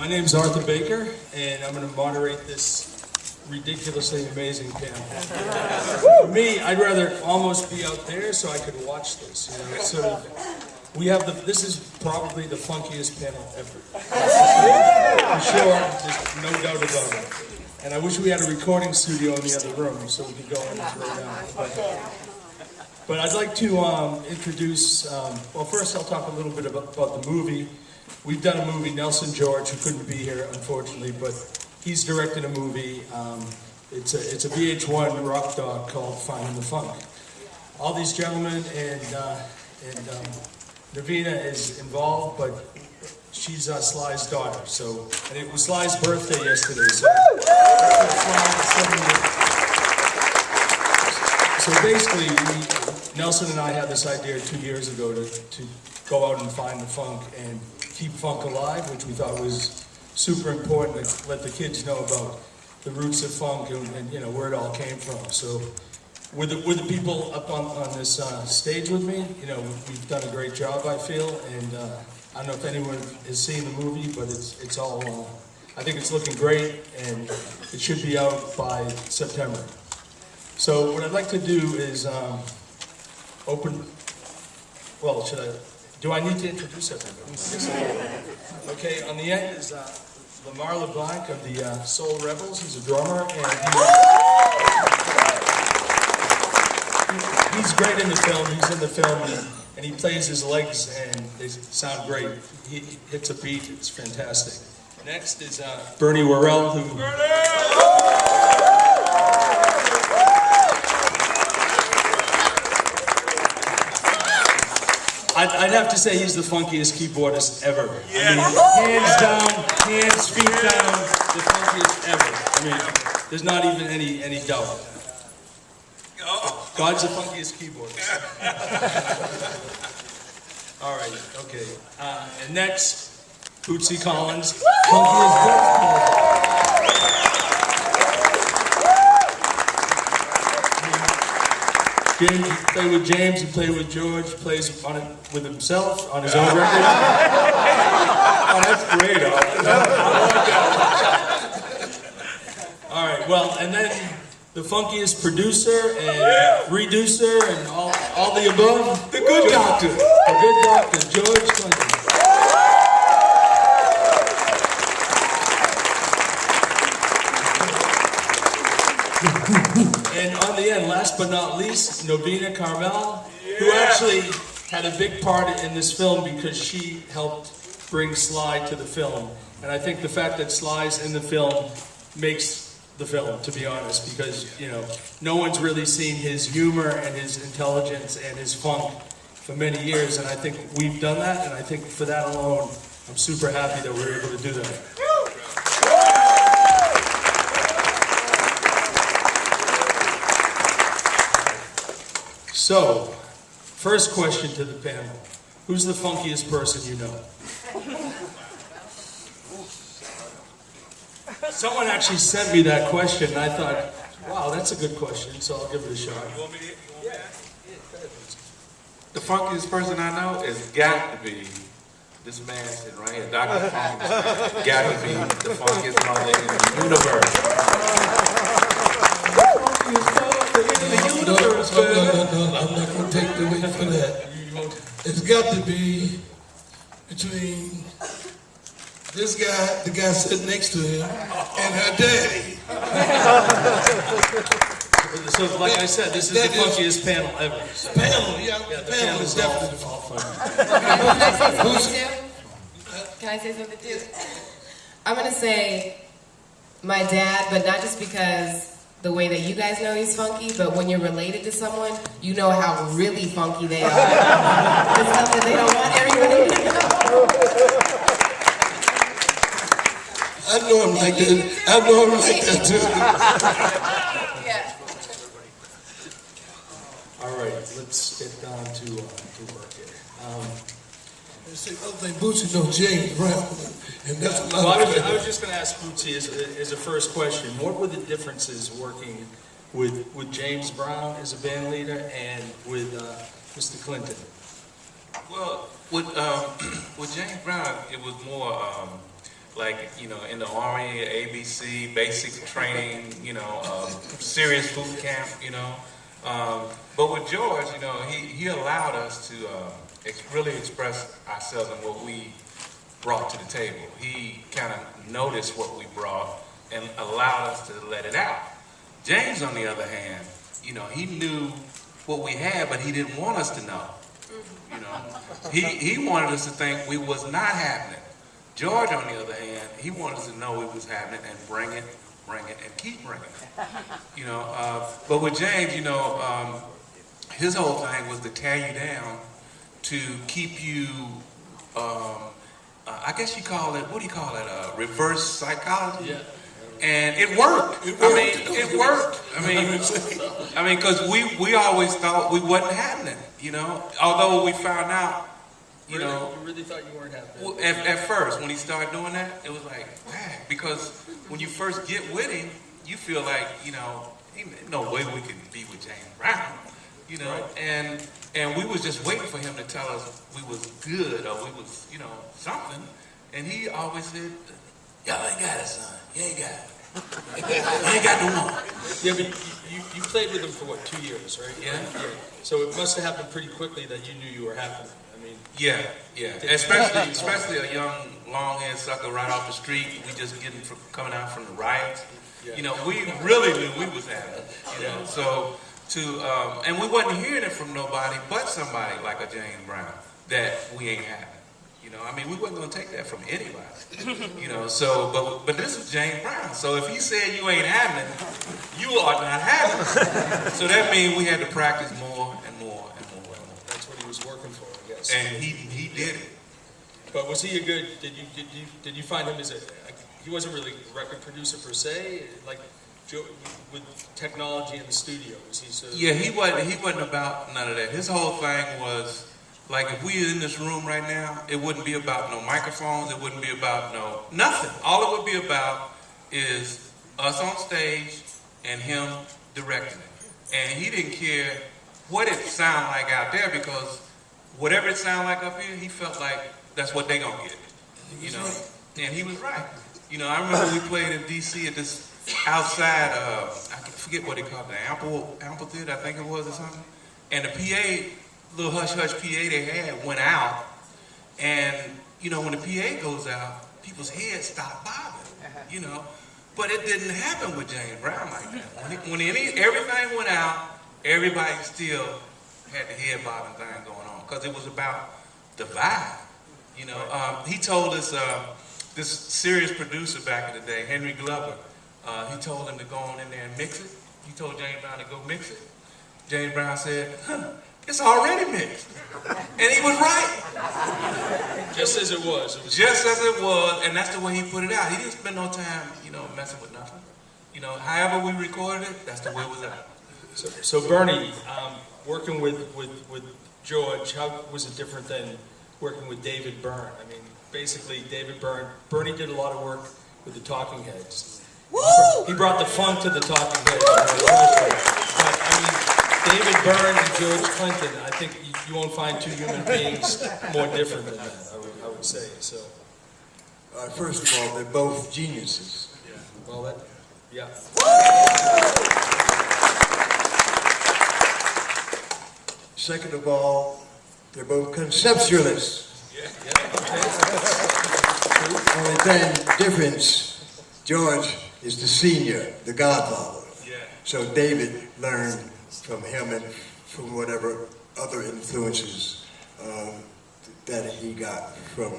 My name's Arthur Baker, and I'm going to moderate this ridiculously amazing panel. For me, I'd rather almost be out there so I could watch this. You know, it's sort of, this is probably the funkiest panel ever. For sure, there's no doubt about it. And I wish we had a recording studio in the other room so we could go in and throw down. But I'd like to introduce, well, first I'll talk a little bit about the movie. We've done a movie, Nelson George, who couldn't be here, unfortunately, but he's directed a movie. It's a VH1 rock dog called Finding the Funk. All these gentlemen and Navina is involved, but she's Sly's daughter. And it was Sly's birthday yesterday. So basically, Nelson and I had this idea 2 years ago to go out and find the funk and keep funk alive, which we thought was super important to let the kids know about the roots of funk and you know where it all came from. So with the people up on this stage with me, you know, we've done a great job, I feel, and I don't know if anyone has seen the movie, but it's all I think it's looking great, and it should be out by September. So what I'd like to do is do I need to introduce everybody? Okay, on the end is Lamar LeBlanc of the Soul Rebels. He's a drummer, and he's great in the film. He's in the film, and he plays his legs, and they sound great. He hits a beat. It's fantastic. Next is Bernie Worrell, who... I'd have to say he's the funkiest keyboardist ever. Yeah. I mean, hands down, feet down, the funkiest ever. I mean, there's not even any doubt. God's the funkiest keyboardist. All right, okay. And next, Bootsy Collins, funkiest bass James, he played with James, he played with George, plays on it with himself, on his own record. Oh, that's great. All right, well, and then the funkiest producer and reducer and all the above. The good doctor. The good doctor, George Clinton. And on the end, last but not least, Navina Carmel, who actually had a big part in this film because she helped bring Sly to the film. And I think the fact that Sly's in the film makes the film, to be honest, because, you know, no one's really seen his humor and his intelligence and his funk for many years, and I think we've done that, and I think for that alone, I'm super happy that we're able to do that. So, first question to the panel. Who's the funkiest person you know? Someone actually sent me that question, and I thought, wow, that's a good question, so I'll give it a shot. You want me to? Yeah. The funkiest person I know has got to be this man sitting right here, Dr. Funk. Got to be the funkiest mother in the universe. No, I'm not going to take the weight for that. It's got to be between this guy, the guy sitting next to him, and her daddy. So, like I said, this is the funkiest panel ever. Panel, the panel is definitely all fun. Can I say something too? I'm going to say my dad, but not just because the way that you guys know he's funky, but when you're related to someone, you know how really funky they are. The stuff that they don't want everybody to know. I know him like that. I know him like that too. Yeah. All right, let's get down to work here. Bootsy knows James Brown, and that's a lot. Well, I was just going to ask Bootsy as a first question. What were the differences working with James Brown as a band leader and with Mr. Clinton? Well, with James Brown, it was more like, you know, in the Army, ABC, basic training, you know, serious boot camp, you know. But with George, you know, he allowed us to really express ourselves and what we brought to the table. He kind of noticed what we brought and allowed us to let it out. James, on the other hand, you know, he knew what we had, but he didn't want us to know. You know, he wanted us to think we was not happening. George, on the other hand, he wanted us to know it was happening and bring it, and keep bringing it. You know, but with James, you know, his whole thing was to tear you down, to keep you, I guess you call it, what do you call it, reverse psychology? Yeah. And it worked. It worked. I mean, because we always thought we wasn't happening, you know. Although we found out, you know. You really thought you weren't happening? At first, when he started doing that, it was like, dang, because when you first get with him, you feel like, you know, ain't no way we can be with James Brown, you know. Right. And we was just waiting for him to tell us we was good or we was, you know, something. And he always said, y'all ain't got it, son. You ain't got it. You ain't got the one. Yeah, but you played with him for what, 2 years, right? Yeah. So it must have happened pretty quickly that you knew you were happening. I mean. Yeah. Especially a young, long-haired sucker right off the street. We just coming out from the riots. Yeah. You know, we really knew we was happening. You know, so and we wasn't hearing it from nobody but somebody like a James Brown that we ain't happening. You know, I mean, we wasn't gonna take that from anybody. You know, so but this is James Brown. So if he said you ain't happening, you are not happening. So that means we had to practice more and more and more and more. That's what he was working for, I guess. And he did it. But was he a good? Did you find him as he wasn't really a record producer per se, like with technology in the studio? Was he sort of? Yeah, he wasn't about none of that. His whole thing was, like, if we in this room right now, it wouldn't be about no microphones, it wouldn't be about nothing. All it would be about is us on stage and him directing it. And he didn't care what it sounded like out there, because whatever it sounded like up here, he felt like that's what they gonna get. You know? And he was right. You know, I remember we played in DC at this outside, I forget what they called it, the amphitheater, I think it was, or something. And the PA, little hush-hush PA they had went out, and, you know, when the PA goes out, people's heads stop bobbing, you know. But it didn't happen with James Brown like that. When everything went out, everybody still had the head bobbing thing going on, because it was about the vibe, you know. He told us, this serious producer back in the day, Henry Glover, he told him to go on in there and mix it. He told James Brown to go mix it. James Brown said, it's already mixed. And he was right. Just as it was. Just as it was, and that's the way he put it out. He didn't spend no time, you know, messing with nothing. You know, however we recorded it, that's the way it was out. So Bernie, working with George, how was it different than working with David Byrne? I mean, basically, Bernie did a lot of work with the Talking Heads. Woo! He brought the funk to the Talking Heads. But, I mean, David Byrne and George Clinton, I think you won't find two human beings more different than that, I would say. So, first of all, they're both geniuses. yeah. Well, yeah. Second of all, they're both conceptualists. Only then difference, George is the senior, the godfather. Yeah. So David learned from him and from whatever other influences that he got from